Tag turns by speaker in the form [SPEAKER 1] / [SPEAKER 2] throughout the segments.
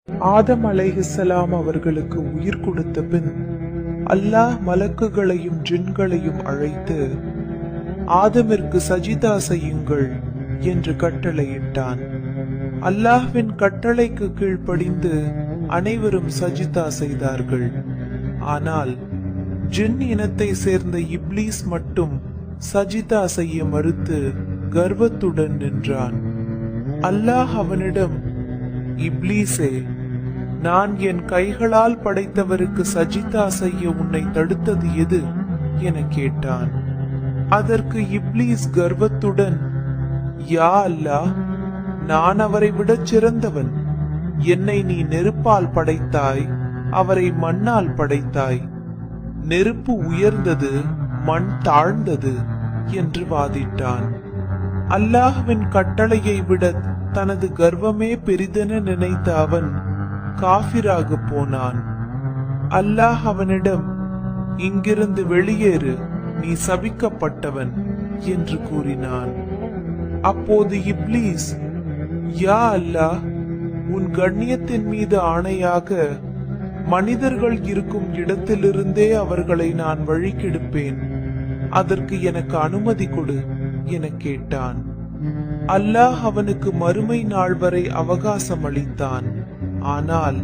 [SPEAKER 1] ஆதம் அலைஹிஸ்ஸலாம் அவர்களுக்கு உயிர் கொடுத்த பின் அல்லாஹ் மலக்குகளையும் ஜின்களையும் அழைத்து ஆதமிற்கு சஜிதா செய்யுங்கள் என்று கட்டளையிட்டான். அல்லாஹ்வின் கட்டளைக்கு கீழ்ப்படிந்து அனைவரும் சஜிதா செய்தார்கள். ஆனால் ஜின் இனத்தை சேர்ந்த இப்லீஸ் மட்டும் சஜிதா செய்ய மறுத்து கர்வத்துடன் நின்றான். அல்லாஹ் அவனிடம், இப்லீஸே, நான் என் கைகளால் படைத்தவருக்கு சஜிதா செய்ய உன்னை தடுத்தது எது என கேட்டான். அதற்கு இப்லீஸ் கர்வத்துடன், யா அல்லாஹ், நான் அவரை விட சிறந்தவன். என்னை நீ நெருப்பால் படைத்தாய், அவரை மண்ணால் படைத்தாய். நெருப்பு உயர்ந்தது, மண் தாழ்ந்தது என்று வாதிட்டான். அல்லாஹ்வின் கட்டளையை விட தனது கர்வமே பெரிதென நினைத்த அவன் காஃபிராக போனான். அல்லாஹ் அவனிடம், இங்கிருந்து வெளியேறு, நீ சபிக்கப்பட்டவன் என்று கூறினான். அப்போது இப்லீஸ், யா அல்லாஹ், உன் கண்ணியத்தின் மீது ஆணையாக மனிதர்கள் இருக்கும் இடத்திலிருந்தே அவர்களை நான் வழிகெடுப்பேன். அதற்கு எனக்கு அனுமதி கொடு என கேட்டான். அல்லாஹ் அவனுக்கு மறுமை நாள் வரை அவகாசம் அளித்தான். ஆனால்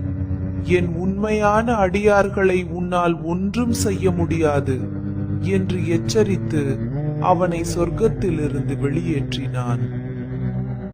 [SPEAKER 1] என் உண்மையான அடியார்களை உன்னால் ஒன்றும் செய்ய முடியாது என்று எச்சரித்து அவனை சொர்க்கத்திலிருந்து வெளியேற்றினான்.